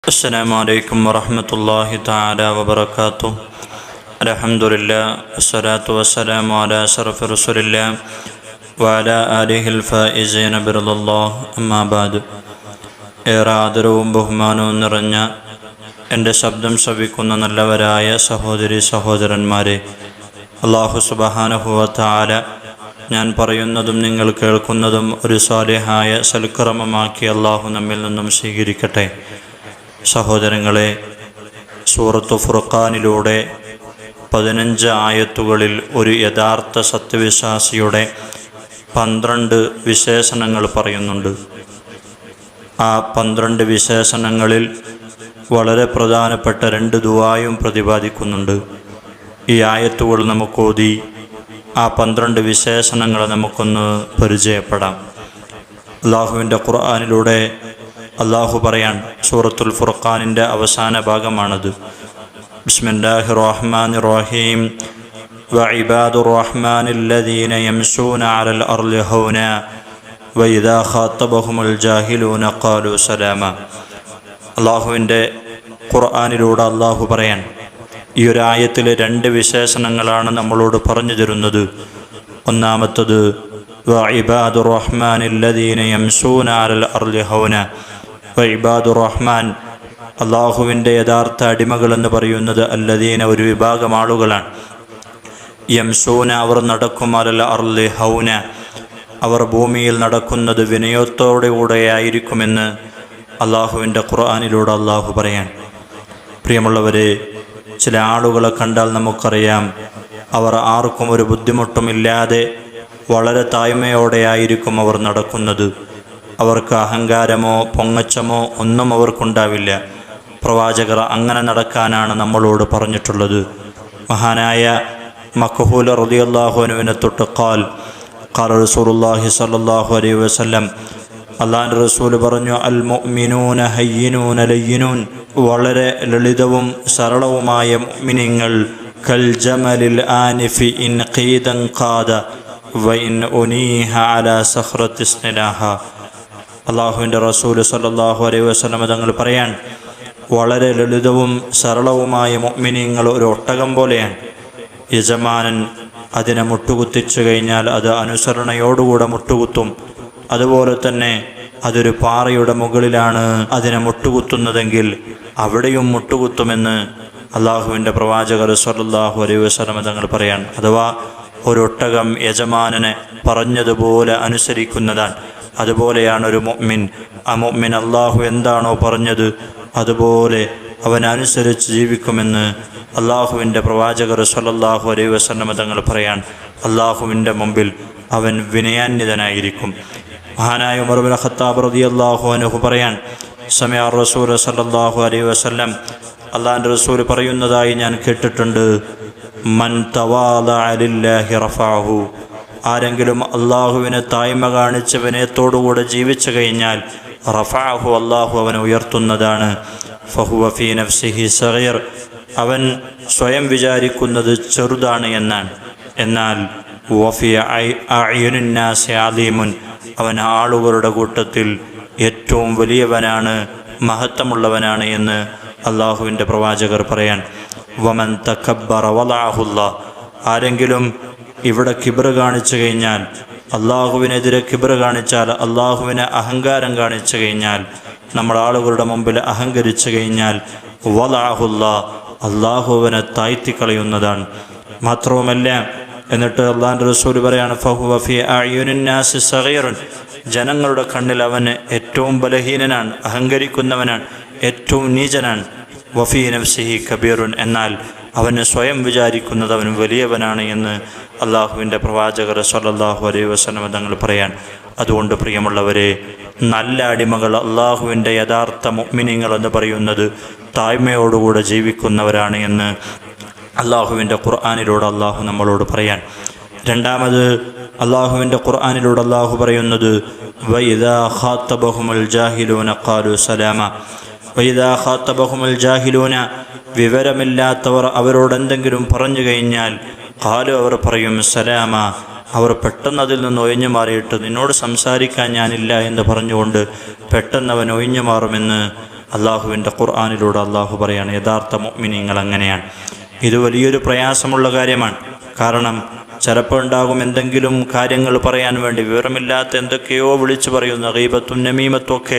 السلام عليكم ورحمة الله تعالى وبركاته. الحمد لله والصلاة والسلام على أشرف رسول الله وعلى آله الفائزين برضا الله. أما بعد. ഏറെ ആദരവും ബഹുമാനവും നിറഞ്ഞ എൻ്റെ ശബ്ദം ശ്രവിക്കുന്ന നല്ലവരായ സഹോദരി സഹോദരന്മാരെ, അല്ലാഹു സുബ്ഹാനഹു വ തആല ഞാൻ പറയുന്നതും നിങ്ങൾ കേൾക്കുന്നതും ഒരു സ്വാലിഹായ സൽക്കർമ്മമാക്കി അല്ലാഹു നമ്മിൽ നിന്നും സ്വീകരിക്കട്ടെ. സഹോദരങ്ങളെ, സൂറത്തു ഫുർഖാനിലൂടെ 15 ആയത്തുകളിൽ ഒരു യഥാർത്ഥ സത്യവിശ്വാസിയുടെ 12 വിശേഷണങ്ങൾ പറയുന്നുണ്ട്. ആ 12 വിശേഷണങ്ങളിൽ വളരെ പ്രധാനപ്പെട്ട 2 ദുആയും പ്രതിപാദിക്കുന്നുണ്ട്. ഈ ആയത്തുകൾ നമുക്കോതി ആ 12 വിശേഷണങ്ങൾ നമുക്കൊന്ന് പരിചയപ്പെടാം. അല്ലാഹുവിൻ്റെ ഖുർആനിലൂടെ അല്ലാഹു പറയാൻ, സൂറത്തുൽ ഫുർഖാനിൻ്റെ അവസാന ഭാഗമാണത്. ബിസ്മില്ലാഹിർ റഹ്മാനിർ റഹീം. വഇബാദുർ റഹ്മാനില്ലദീന യംശൂന അലൽ അർളി ഹൗനാ വഇദാ ഖാതബഹുമുൽ ജാഹിലൂന ഖാലൂ സലാമാ. അല്ലാഹുവിൻ്റെ ഖുർആനിലൂടെ അല്ലാഹു പറയാൻ, ഈ ഒരു ആയത്തിലെ 2 വിശേഷണങ്ങളാണ് നമ്മളോട് പറഞ്ഞു തരുന്നത്. ഒന്നാമത്തത് വഇബാദുർ റഹ്മാനില്ലദീന യംശൂന അലൽ അർളി ഹൗനാ. വഇബാദുർ റഹ്മാൻ, അല്ലാഹുവിൻ്റെ യഥാർത്ഥ അടിമകളെന്ന് പറയുന്നത് അല്ലദീന, ഒരു വിഭാഗം ആളുകളാണ്. യംശൂന, അവർ നടക്കും, അലൽ അർളി ഹൗന, അവർ ഭൂമിയിൽ നടക്കുന്നത് വിനയത്തോടുകൂടെയായിരിക്കുമെന്ന് അല്ലാഹുവിൻ്റെ ഖുർആനിലൂടെ അല്ലാഹു പറയാൻ. പ്രിയമുള്ളവരെ, ചില ആളുകളെ കണ്ടാൽ നമുക്കറിയാം, അവർ ആർക്കും ഒരു ബുദ്ധിമുട്ടുമില്ലാതെ വളരെ താഴ്മയോടെയായിരിക്കും അവർ നടക്കുന്നത്. അവർക്ക് അഹങ്കാരമോ പൊങ്ങച്ചമോ ഒന്നും അവർക്കുണ്ടാവില്ല. പ്രവാചകർ അങ്ങനെ നടക്കാനാണ് നമ്മളോട് പറഞ്ഞിട്ടുള്ളത്. മഹാനായ മഖ്ഹൂൽ റളിയല്ലാഹു അൻഹുവിനെ തൊട്ട് ഖാൽ റസൂലുള്ളാഹി സ്വല്ലല്ലാഹു അലൈഹി വസല്ലം, അല്ലാഹുവിൻ്റെ റസൂൽ പറഞ്ഞു, അൽ മുഅ്മിനൂന ഹയ്യിനൂന ലയ്യിനൂൻ, വളരെ ലളിതവും സരളവുമായ മുഅ്മിനീങ്ങൾ കൽ ജമലിൽ ആനിഫി ഇൻ ഖീദൻ ഖാദ വ ഇൻ ഉനീഹ അലാ സഖ്റത്തി സ്നിലാഹ. അല്ലാഹുവിൻ്റെ റസൂൽ സ്വല്ലല്ലാഹു അലൈഹി വസല്ലം തങ്ങൾ പറയാൻ, വളരെ ലളിതവും സരളവുമായ മുഅ്മിനീങ്ങൾ ഒരു ഒട്ടകം പോലെയാണ്. യജമാനൻ അതിനെ മുട്ടുകുത്തിച്ചു കഴിഞ്ഞാൽ അത് അനുസരണയോടുകൂടെ മുട്ടുകുത്തും. അതുപോലെ തന്നെ അതൊരു പാറയുടെ മുകളിലാണ് അതിനെ മുട്ടുകുത്തുന്നതെങ്കിൽ അവിടെയും മുട്ടുകുത്തുമെന്ന് അല്ലാഹുവിൻ്റെ പ്രവാചകർ സ്വല്ലല്ലാഹു അലൈഹി വസല്ലം തങ്ങൾ പറയാൻ. അഥവാ ഒരൊട്ടകം യജമാനനെ പറഞ്ഞതുപോലെ അനുസരിക്കുന്നതാണ്. അതുപോലെയാണ് ഒരു മുഅ്മിൻ. ആ മുഅ്മിൻ അല്ലാഹു എന്താണോ പറഞ്ഞത് അതുപോലെ അവൻ അനുസരിച്ച് ജീവിക്കുമെന്ന് അല്ലാഹുവിൻ്റെ പ്രവാചകർ സ്വല്ലല്ലാഹു അലൈഹി വസല്ലം തങ്ങൾ പറയാൻ. അല്ലാഹുവിൻ്റെ മുമ്പിൽ അവൻ വിനയാന്വിതനായിരിക്കും. മഹാനായ ഉമർ ഇബ്നു ഖത്താബ് റളിയല്ലാഹു അൻഹു പറയാൻ, സമിഅ റസൂൽ സ്വല്ലല്ലാഹു അലൈഹി വസല്ലം, അല്ലാഹുവിൻ്റെ റസൂൽ പറയുന്നതായി ഞാൻ കേട്ടിട്ടുണ്ട്, മൻ തവാദഅ ലില്ലാഹി റഫഅഹു, ആരെങ്കിലും അള്ളാഹുവിനെ തായ്മ കാണിച്ച് വിനയത്തോടുകൂടെ ജീവിച്ചു കഴിഞ്ഞാൽ റഫഅഹു, അള്ളാഹു അവനെ ഉയർത്തുന്നതാണ്. ഫഹുവ ഫീ നഫ്സിഹി സഗീർ, അവൻ സ്വയം വിചാരിക്കുന്നത് ചെറുതാണ് എന്നാണ്. എന്നാൽ വഫീ അഅ്യുനിൻ നാസി അലീമുൻ, അവൻ ആളുകളുടെ കൂട്ടത്തിൽ ഏറ്റവും വലിയവനാണ്, മഹത്വമുള്ളവനാണ് എന്ന് അള്ളാഹുവിൻ്റെ പ്രവാചകർ പറയാൻ. വമൻ തകബ്ബറ വളഅഹുല്ലാഹ്, ആരെങ്കിലും ഇവിടെ കിബ്ർ കാണിച്ചു കഴിഞ്ഞാൽ, അള്ളാഹുവിനെതിരെ കിബ്ർ കാണിച്ചാൽ, അള്ളാഹുവിനെ അഹങ്കാരം കാണിച്ചു കഴിഞ്ഞാൽ, നമ്മൾ ആളുകളുടെ മുമ്പിൽ അഹങ്കരിച്ചു കഴിഞ്ഞാൽ, വളഅഹുല്ലാഹ്, അള്ളാഹുവിനെ താഴ്ത്തിക്കളയുന്നതാണ്. മാത്രവുമല്ല, എന്നിട്ട് അല്ലാഹുവിൻ്റെ റസൂൽ പറയാണ്, ഫഹുവ ഫീ അഅ്യുനിൻ നാസി സഗീറുൻ, ജനങ്ങളുടെ കണ്ണിൽ അവന് ഏറ്റവും ബലഹീനനാണ്, അഹങ്കരിക്കുന്നവനാണ്, ഏറ്റവും നീചനാണ്. വഫീ നഫ്സിഹി കബീറുൻ, എന്നാൽ അവന് സ്വയം വിചാരിക്കുന്നത് അവൻ വലിയവനാണ് എന്ന് അള്ളാഹുവിൻ്റെ പ്രവാചകർ സ്വല്ലല്ലാഹു അലൈഹി വസല്ലം തങ്ങൾ പറയാൻ. അതുകൊണ്ട് പ്രിയമുള്ളവരെ, നല്ല അടിമകൾ, അള്ളാഹുവിൻ്റെ യഥാർത്ഥ മുഅ്മിനീങ്ങൾ എന്ന് പറയുന്നത് താഴ്മയോടുകൂടെ ജീവിക്കുന്നവരാണ് എന്ന് അള്ളാഹുവിൻ്റെ ഖുർആനിലൂടെ അള്ളാഹു നമ്മളോട് പറയാൻ. രണ്ടാമത് അള്ളാഹുവിൻ്റെ ഖുർആനിലൂടെ അള്ളാഹു പറയുന്നത്, വഇദാ ഖാതബഹുമുൽ ജാഹിലൂന ഖാലൂ സലാമാ. വഇദാ ഖാതബഹുമുൽ ജാഹിലൂന, വിവരമില്ലാത്തവർ അവരോട് എന്തെങ്കിലും പറഞ്ഞു കഴിഞ്ഞാൽ, ഖാലു, അവർ പറയും, സലാമ, അവർ പെട്ടെന്ന് അതിൽ നിന്ന് ഒഴിഞ്ഞു മാറിയിട്ട് നിന്നോട് സംസാരിക്കാൻ ഞാനില്ല എന്ന് പറഞ്ഞുകൊണ്ട് പെട്ടെന്ന് അവൻ ഒഴിഞ്ഞു മാറുമെന്ന് അള്ളാഹുവിൻ്റെ ഖുർആനിലൂടെ അള്ളാഹു പറയാണ്, യഥാർത്ഥ മുഅ്മിനീങ്ങൾ അങ്ങനെയാണ്. ഇത് വലിയൊരു പ്രയാസമുള്ള കാര്യമാണ്. കാരണം ചിലപ്പോൾ ഉണ്ടാകും എന്തെങ്കിലും കാര്യങ്ങൾ പറയാൻ വേണ്ടി വിവരമില്ലാത്ത എന്തൊക്കെയോ വിളിച്ചു പറയുന്ന ഗീബത്തും നമീമത്തും ഒക്കെ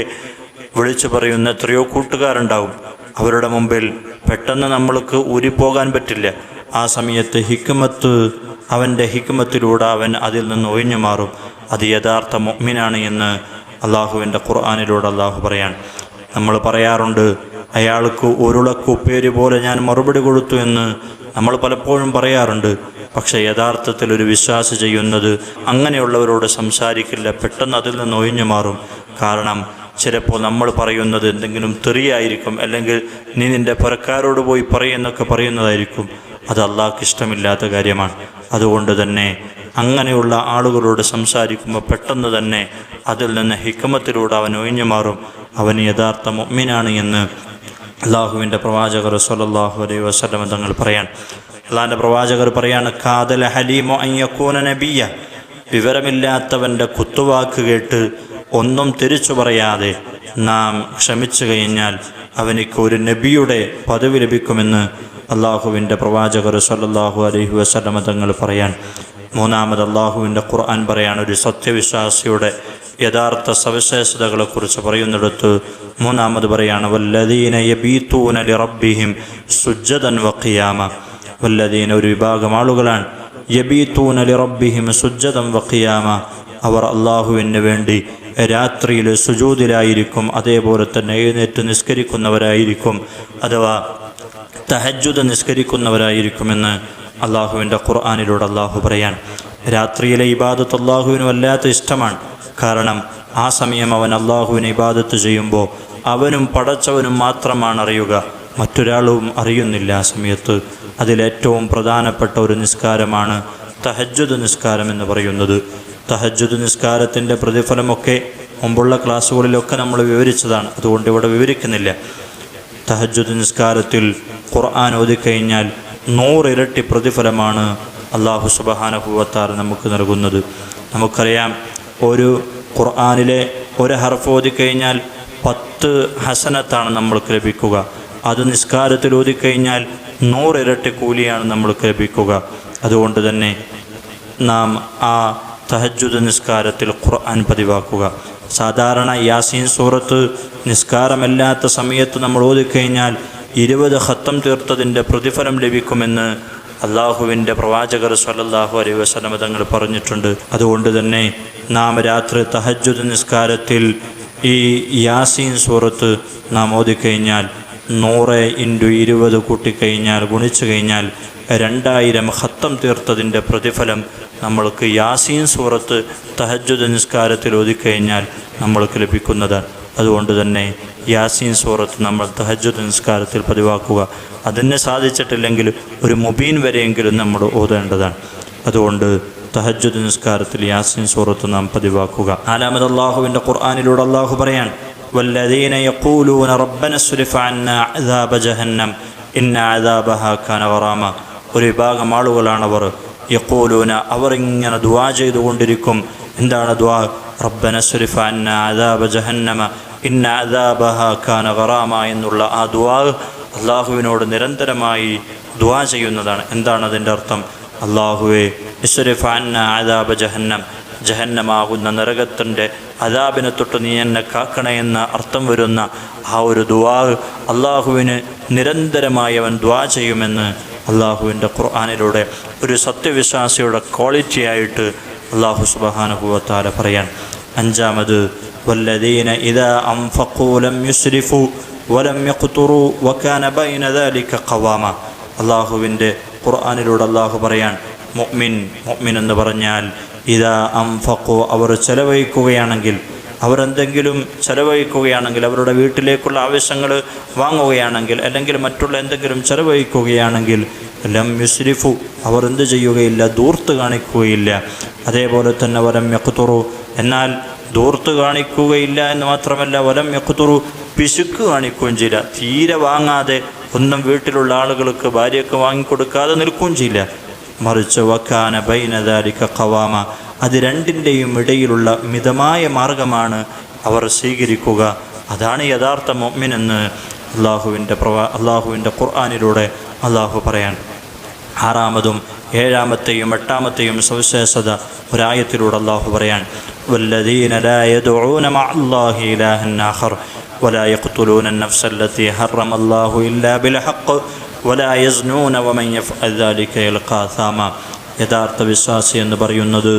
വിളിച്ചു പറയുന്ന എത്രയോ കൂട്ടുകാരുണ്ടാവും. അവരുടെ മുമ്പിൽ പെട്ടെന്ന് നമ്മൾക്ക് ഊരിപ്പോകാൻ പറ്റില്ല. ആ സമയത്ത് അവൻ്റെ ഹിക്മത്തിലൂടെ അവൻ അതിൽ നിന്ന് ഒഴിഞ്ഞു മാറും. അത് യഥാർത്ഥ മുഅ്മിനാണ് എന്ന് അള്ളാഹുവിൻ്റെ ഖുർആനിലൂടെ അള്ളാഹു പറയാൻ. നമ്മൾ പറയാറുണ്ട്, അയാൾക്ക് ഉരുളക്ക് ഉപ്പേരി പോലെ ഞാൻ മറുപടി കൊടുത്തു എന്ന് നമ്മൾ പലപ്പോഴും പറയാറുണ്ട്. പക്ഷേ യഥാർത്ഥത്തിൽ ഒരു വിശ്വാസി ചെയ്യുന്നത് അങ്ങനെയുള്ളവരോട് സംസാരിക്കില്ല, പെട്ടെന്ന് അതിൽ നിന്ന് ഒഴിഞ്ഞു മാറും. കാരണം ചിലപ്പോൾ നമ്മൾ പറയുന്നത് എന്തെങ്കിലും തെറിയായിരിക്കും, അല്ലെങ്കിൽ നീ നിൻ്റെ പുരക്കാരോട് പോയി പറയുന്നൊക്കെ പറയുന്നതായിരിക്കും. അത് അള്ളാഹ്ക്ക് ഇഷ്ടമില്ലാത്ത കാര്യമാണ്. അതുകൊണ്ട് തന്നെ അങ്ങനെയുള്ള ആളുകളോട് സംസാരിക്കുമ്പോൾ പെട്ടെന്ന് തന്നെ അതിൽ നിന്ന് ഹിക്മത്തിലൂടെ അവൻ ഒഴിഞ്ഞു മാറും. അവൻ യഥാർത്ഥ മുഅ്മിനാണ് എന്ന് അള്ളാഹുവിൻ്റെ പ്രവാചകർ സ്വല്ലല്ലാഹു അലൈഹി വസല്ലം തങ്ങൾ പറയാൻ. അള്ളാഹിൻ്റെ പ്രവാചകർ പറയാണ്, കാദല ഹലീമു അൻ യകൂന നബിയ്യ. വിവരമില്ലാത്തവൻ്റെ കുത്തുവാക്ക് കേട്ട് ഒന്നും തിരിച്ചു പറയാതെ നാം ക്ഷമിച്ചു കഴിഞ്ഞാൽ അവനിക്ക് ഒരു നബിയുടെ പദവി ലഭിക്കുമെന്ന് അള്ളാഹുവിൻ്റെ പ്രവാചകർ സ്വല്ലല്ലാഹു അലൈഹി വസല്ലം തങ്ങൾ പറയാൻ. മൂന്നാമത് അള്ളാഹുവിൻ്റെ ഖുർആൻ പറയാണ്, ഒരു സത്യവിശ്വാസിയുടെ യഥാർത്ഥ സവിശേഷതകളെക്കുറിച്ച് പറയുന്നിടത്ത് മൂന്നാമത് പറയാണ്, വല്ലദീന യബീതൂന ലിറബ്ബിഹിം സുജ്ജദൻ വഖിയാമ. വല്ലദീന ഒരു വിഭാഗം ആളുകളാണ്, യബീതൂന ലിറബ്ബിഹിം സുജ്ജദൻ വഖിയാമ. അവർ അള്ളാഹുവിന് വേണ്ടി രാത്രിയിൽ സുജൂദിലായിരിക്കും, അതേപോലെ തന്നെ എഴുന്നേറ്റ് നിസ്കരിക്കുന്നവരായിരിക്കും, അഥവാ തഹജ്ജുദ് നിസ്കരിക്കുന്നവരായിരിക്കുമെന്ന് അള്ളാഹുവിൻ്റെ ഖുർആനിലൂടെ അള്ളാഹു പറയാൻ. രാത്രിയിലെ ഇബാദത്ത് അള്ളാഹുവിന് വല്ലാത്ത ഇഷ്ടമാണ്. കാരണം ആ സമയം അവൻ അള്ളാഹുവിനെ ഇബാദത്ത് ചെയ്യുമ്പോൾ അവനും പടച്ചവനും മാത്രമാണ് അറിയുക, മറ്റൊരാളും അറിയുന്നില്ല. ആ സമയത്ത് അതിലേറ്റവും പ്രധാനപ്പെട്ട ഒരു നിസ്കാരമാണ് തഹജ്ജുദ് നിസ്കാരം എന്ന് പറയുന്നത്. തഹജ്ജുദ് നിസ്കാരത്തിൻ്റെ പ്രതിഫലമൊക്കെ മുമ്പുള്ള ക്ലാസ്സുകളിലൊക്കെ നമ്മൾ വിവരിച്ചതാണ്, അതുകൊണ്ട് ഇവിടെ വിവരിക്കുന്നില്ല. തഹജ്ജുദ് നിസ്കാരത്തിൽ ഖുർആൻ ഓതിക്കഴിഞ്ഞാൽ 100 ഇരട്ടി പ്രതിഫലമാണ് അല്ലാഹു സുബ്ഹാനഹു വ തആല നമുക്ക് നൽകുന്നത്. നമുക്കറിയാം, ഒരു ഖുർആനിലെ ഒരു ഹർഫ് ഓതിക്കഴിഞ്ഞാൽ 10 ഹസനത്താണ് നമ്മൾക്ക് ലഭിക്കുക. അത് നിസ്കാരത്തിൽ ഓതിക്കഴിഞ്ഞാൽ 100 ഇരട്ടി കൂലിയാണ് നമ്മൾക്ക് ലഭിക്കുക. അതുകൊണ്ട് തന്നെ നാം ആ തഹജ്ജുദ് നിസ്കാരത്തിൽ ഖുർആൻ പതിവാക്കുക. സാധാരണ യാസീൻ സൂറത്ത് നിസ്കാരമല്ലാത്ത സമയത്ത് നമ്മൾ ഓതിക്കഴിഞ്ഞാൽ 20 ഖത്തം തീർത്തതിൻ്റെ പ്രതിഫലം ലഭിക്കുമെന്ന് അള്ളാഹുവിൻ്റെ പ്രവാചകർ സ്വല്ലല്ലാഹു അലൈഹി വസല്ലം തങ്ങൾ പറഞ്ഞിട്ടുണ്ട്. അതുകൊണ്ട് തന്നെ നാം രാത്രി തഹജ്ജുദ് നിസ്കാരത്തിൽ ഈ യാസീൻ സൂറത്ത് നാം ഓതിക്കഴിഞ്ഞാൽ 100 × 20 കൂട്ടിക്കഴിഞ്ഞാൽ ഗുണിച്ചു കഴിഞ്ഞാൽ 2000 ഖത്തം തീർത്തതിൻ്റെ പ്രതിഫലം നമ്മൾക്ക് യാസീൻ സൂറത്ത് തഹജ്ജുദ് നിസ്കാരത്തിൽ ഓതിക്കഴിഞ്ഞാൽ നമ്മൾക്ക് ലഭിക്കുന്നതാണ്. അതുകൊണ്ട് തന്നെ യാസീൻ സൂറത്ത് നമ്മൾ തഹജ്ജുദ് നിസ്കാരത്തിൽ പതിവാക്കുക. അതിന് സാധിച്ചിട്ടില്ലെങ്കിൽ ഒരു മുബീൻ വരെയെങ്കിലും നമ്മൾ ഓതേണ്ടതാണ്. അതുകൊണ്ട് തഹജ്ജുദ് നിസ്കാരത്തിൽ യാസീൻ സൂറത്ത് നാം പതിവാക്കുക. നാലാമത് അള്ളാഹുവിൻ്റെ ഖുർആനിലൂടെ അള്ളാഹു പറയാൻ, വല്ലദീന യഖൂലൂന റബ്ബന സ്രിഫ് അന്നാ അദാബ ജഹന്നം ഇന്ന അദാബഹാ കാന ഗറാമ. ഒരു വിഭാഗം ആളുകളാണവർ, യഖൂലൂന, അവർ ഇങ്ങനെ ദുആ ചെയ്തുകൊണ്ടിരിക്കും. എന്താണ് ദുആ? റബ്ബന സ്രിഫ് അന്നാ അദാബ ജഹന്നമ ഇന്ന അദാബഹാ കാന ഗറാമ എന്നുള്ള ആ ദുആ അള്ളാഹുവിനോട് നിരന്തരമായി ദുആ ചെയ്യുന്നതാണ്. എന്താണ് അതിൻ്റെ അർത്ഥം? അള്ളാഹുവേ ഇസ്രിഫ് അന്നാ അദാബ ജഹന്നം, ജഹന്നമാകുന്ന നരകത്തിൻ്റെ അദാബിനെ തൊട്ട് നീ എന്നെ കാക്കണേ എന്ന അർത്ഥം വരുന്ന ആ ഒരു ദുആ അള്ളാഹുവിന് നിരന്തരമായി അവൻ ദുആ ചെയ്യുമെന്ന് അള്ളാഹുവിൻ്റെ ഖുർആനിലൂടെ ഒരു സത്യവിശ്വാസിയുടെ ക്വാളിറ്റിയായിട്ട് അള്ളാഹു സുബ്ഹാനഹു വ തആല പറയാൻ. അഞ്ചാമത്, വല്ലദീന ഇദാ അൻഫഖൂ ലം യുസ്രിഫൂ വലം യഖ്തുറൂ വകാന ബൈന ദാലിക ഖവാമ. അള്ളാഹുവിൻ്റെ ഖുർആനിലൂടെ അള്ളാഹു പറയാൻ, മുഅ്മിൻ എന്ന് പറഞ്ഞാൽ ഇദാ അൻഫഖൂ, അവർ ചെലവഴിക്കുകയാണെങ്കിൽ, അവരെന്തെങ്കിലും ചെലവഴിക്കുകയാണെങ്കിൽ, അവരുടെ വീട്ടിലേക്കുള്ള ആവശ്യങ്ങൾ വാങ്ങുകയാണെങ്കിൽ, അല്ലെങ്കിൽ മറ്റുള്ള എന്തെങ്കിലും ചെലവഴിക്കുകയാണെങ്കിൽ, ലം യുസ്രിഫു, അവർ എന്ത് ചെയ്യുകയില്ല, ദൂർത്ത് കാണിക്കുകയില്ല. അതേപോലെ തന്നെ വലം യഖ്തുറു, എന്നാൽ ദൂർത്ത് കാണിക്കുകയില്ല എന്ന് മാത്രമല്ല, വലം യഖ്തുറു, പിശുക്ക് കാണിക്കുകയും ചെയ്യില്ല. തീരെ വാങ്ങാതെ ഒന്നും വീട്ടിലുള്ള ആളുകൾക്ക്, ഭാര്യയ്ക്ക് വാങ്ങിക്കൊടുക്കാതെ നിൽക്കുകയും ചെയ്യില്ല. മറിച്ച് വക്കാന ബൈന ദാലിക ഖവാമ, അത് രണ്ടിൻ്റെയും ഇടയിലുള്ള മിതമായ മാർഗമാണ് അവർ സ്വീകരിക്കുക. അതാണ് യഥാർത്ഥ മുഅ്മിൻ എന്ന് അള്ളാഹുവിൻ്റെ ഖുർആനിലൂടെ അള്ളാഹു പറയാൻ. ആറാമതും ഏഴാമത്തെയും എട്ടാമത്തെയും സവിശേഷത ഒരായത്തിലൂടെ അള്ളാഹു പറയാൻ. വല്ലദീന ലാ യദ്ഊന മഅല്ലാഹി ഇലാഹൻ ആഖർ വലാ യഖ്തുലൂന അൻ-നഫ്സ അല്ലതി ഹറമ അല്ലാഹു ഇല്ലാ ബിൽ ഹഖ് വലാ യസ്നൂന വമൻ യഫ്അൽ ദാലിക യൽഖാ അസാമ. യഥാർത്ഥ വിശ്വാസി എന്ന് പറയുന്നത്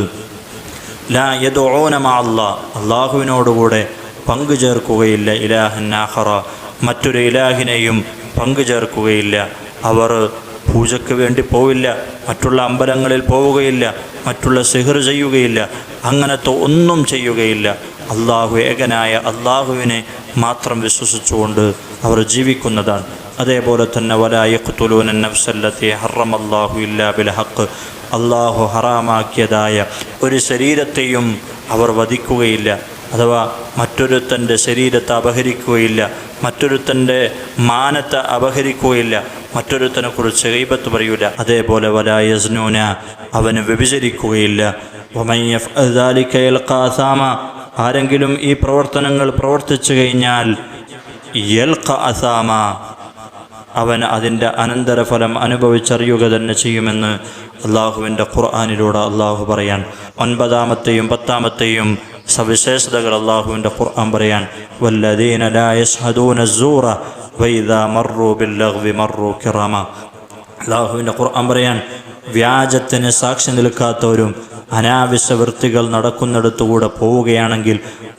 ലാ യദ്ഊന മഅല്ലാഹ്, അള്ളാഹുവിനോടുകൂടെ പങ്കു ചേർക്കുകയില്ല, ഇലാഹൻ ആഖറ, മറ്റൊരു ഇലാഹിനെയും പങ്കു ചേർക്കുകയില്ല. അവർ പൂജയ്ക്ക് വേണ്ടി പോവില്ല, മറ്റുള്ള അമ്പലങ്ങളിൽ പോവുകയില്ല, മറ്റുള്ള സിഹർ ചെയ്യുകയില്ല, അങ്ങനത്തെ ഒന്നും ചെയ്യുകയില്ല. അള്ളാഹു ഏകനായ അള്ളാഹുവിനെ മാത്രം വിശ്വസിച്ചുകൊണ്ട് അവർ ജീവിക്കുന്നതാണ്. അതേപോലെ തന്നെ വലാ യഖ്തുലൂന അൻ-നഫ്സ അല്ലതി ഹറമല്ലാഹു ഇല്ലാ ബിൽ ഹഖ്, അള്ളാഹു ഹറാമാക്കിയതായ ഒരു ശരീരത്തെയും അവർ വധിക്കുകയില്ല, അഥവാ മറ്റൊരുത്തൻ്റെ ശരീരത്തെ അപഹരിക്കുകയില്ല, മറ്റൊരുത്തൻ്റെ മാനത്തെ അപഹരിക്കുകയില്ല, മറ്റൊരുത്തനെക്കുറിച്ച് ഗീബത്ത് പറയൂല. അതേപോലെ വലാ യസ്നൂന, അവന് വ്യഭിചരിക്കുകയില്ല. വമൻ യഫ്അൽ ദാലിക യൽഖാ അസാമ, ആരെങ്കിലും ഈ പ്രവർത്തനങ്ങൾ പ്രവർത്തിച്ചു കഴിഞ്ഞാൽ യൽഖാ അസാമ, അവൻ അതിൻ്റെ അനന്തരഫലം അനുഭവിച്ചറിയുക തന്നെ ചെയ്യുമെന്ന് അള്ളാഹുവിൻ്റെ ഖുർആനിലൂടെ അള്ളാഹു പറയാൻ. ഒൻപതാമത്തെയും പത്താമത്തെയും സവിശേഷതകൾ അള്ളാഹുവിൻ്റെ ഖുർആൻ പറയാൻ. വല്ലദീന ലാ യശ്ഹദൂന അസ്സൂറ വഇദാ മർറൂ ബില്ലഗ്വി മർറൂ കിറാമ. അള്ളാഹുവിൻ്റെ ഖുർആൻ പറയാൻ, വ്യാജത്തിന് സാക്ഷി നിൽക്കാത്തവരും അനാവശ്യ വൃത്തികൾ നടക്കുന്നിടത്തുകൂടെ പോവുകയാണെങ്കിൽ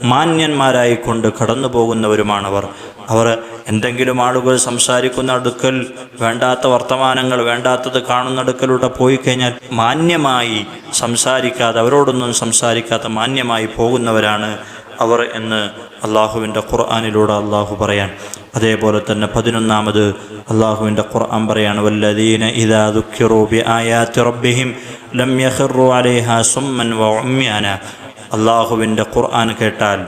മാന്യന്മാരായിക്കൊണ്ട് കടന്നു പോകുന്നവരുമാണവർ. അവർ എന്തെങ്കിലും ആളുകൾ സംസാരിക്കുന്ന അടുക്കൽ വേണ്ടാത്ത വർത്തമാനങ്ങൾ, വേണ്ടാത്തത് കാണുന്നിടക്കലൂടെ പോയി കഴിഞ്ഞാൽ മാന്യമായി സംസാരിക്കാതെ, അവരോടൊന്നും സംസാരിക്കാതെ മാന്യമായി പോകുന്നവരാണ് അവർ എന്ന് അള്ളാഹുവിൻ്റെ ഖുർആനിലൂടെ അള്ളാഹു പറയാൻ. അതേപോലെ തന്നെ 11 അള്ളാഹുവിൻ്റെ ഖുർആൻ പറയാണ്. വല്ലദീന ഇദാ ദുക്കിറൂ ബിആയാതി റബ്ബിഹിം ലം യഖിറൂ അലൈഹാ സുമ്മൻ വഉമ്യാന. അള്ളാഹുവിൻ്റെ ഖുർആൻ കേട്ടാൽ,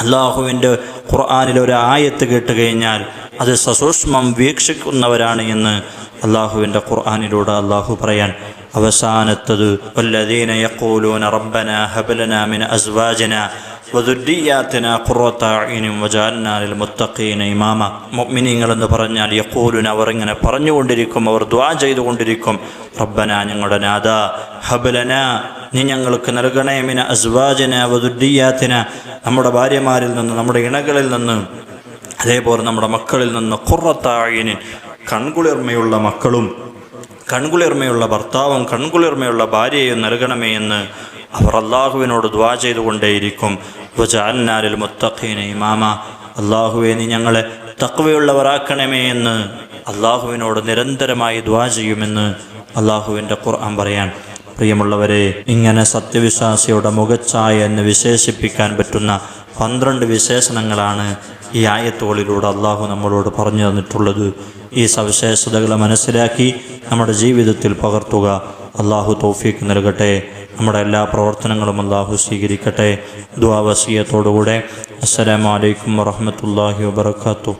അള്ളാഹുവിൻ്റെ ഖുർആനിൽ ഒരു ആയത്ത് കേട്ട് കഴിഞ്ഞാൽ അത് സസൂക്ഷ്മം വീക്ഷിക്കുന്നവരാണ് എന്ന് അള്ളാഹുവിൻ്റെ ഖുർആനിലൂടെ അള്ളാഹു പറയാൻ. അവസാനത്തത് വല്ലദീന യഖൂലൂന റബ്ബനാ ഹബ് ലനാ മിൻ അസ്വാജിനാ വദുർരിയ്യാതിനാ ഖുർറത അഅ്യുനിൻ വജഅൽനാ ലിൽ മുത്തഖീന ഇമാമ. മുഅ്മിനീങ്ങൾ എന്ന് പറഞ്ഞാൽ യഖൂലുന, അവർ ഇങ്ങനെ പറഞ്ഞുകൊണ്ടിരിക്കും, അവർ ദുആ ചെയ്തുകൊണ്ടിരിക്കും. റബ്ബനാ, ഞങ്ങളുടെ നാഥാ, ഹബ് ലനാ, നീ ഞങ്ങൾക്ക് നൽകണേ, മിൻ അസ്വാജിനാ വദുർരിയ്യാതിനാ, നമ്മുടെ ഭാര്യമാരിൽ നിന്ന്, നമ്മുടെ ഇണകളിൽ നിന്ന്, അതേപോലെ നമ്മുടെ മക്കളിൽ നിന്ന്, ഖുർറത അഅ്യുനിൻ, കൺകുളിർമയുള്ള മക്കളും കൺകുളിർമയുള്ള ഭർത്താവും കൺകുളിർമയുള്ള ഭാര്യയും നൽകണമേ എന്ന് അവർ അള്ളാഹുവിനോട് ദുആ ചെയ്തുകൊണ്ടേയിരിക്കും. വജഅൽനാ ലിൽ മുത്തഖീന ഇമാമ, അള്ളാഹുവേ നീ ഞങ്ങളെ തഖ്വയുള്ളവരാക്കണമേ എന്ന് അള്ളാഹുവിനോട് നിരന്തരമായി ദുആ ചെയ്യുമെന്ന് അള്ളാഹുവിൻ്റെ ഖുർആൻ പറയാൻ. പ്രിയമുള്ളവരെ, ഇങ്ങനെ സത്യവിശ്വാസിയുടെ മുഖച്ഛായ എന്ന് വിശേഷിപ്പിക്കാൻ പറ്റുന്ന 12 വിശേഷണങ്ങളാണ് ഈ ആയത്തുകളിലൂടെ അള്ളാഹു നമ്മളോട് പറഞ്ഞു തന്നിട്ടുള്ളത്. ഈ സവിശേഷതകളെ മനസ്സിലാക്കി നമ്മുടെ ജീവിതത്തിൽ പകർത്തുക. അള്ളാഹു തൗഫീഖ് നൽകട്ടെ. നമ്മുടെ എല്ലാ പ്രവർത്തനങ്ങളും അള്ളാഹു സ്വീകരിക്കട്ടെ. ദുആ വസിയത്തോടുകൂടെ അസ്സലാമു അലൈക്കും വറഹ്മത്തുള്ളാഹി വബറകാതുഹു.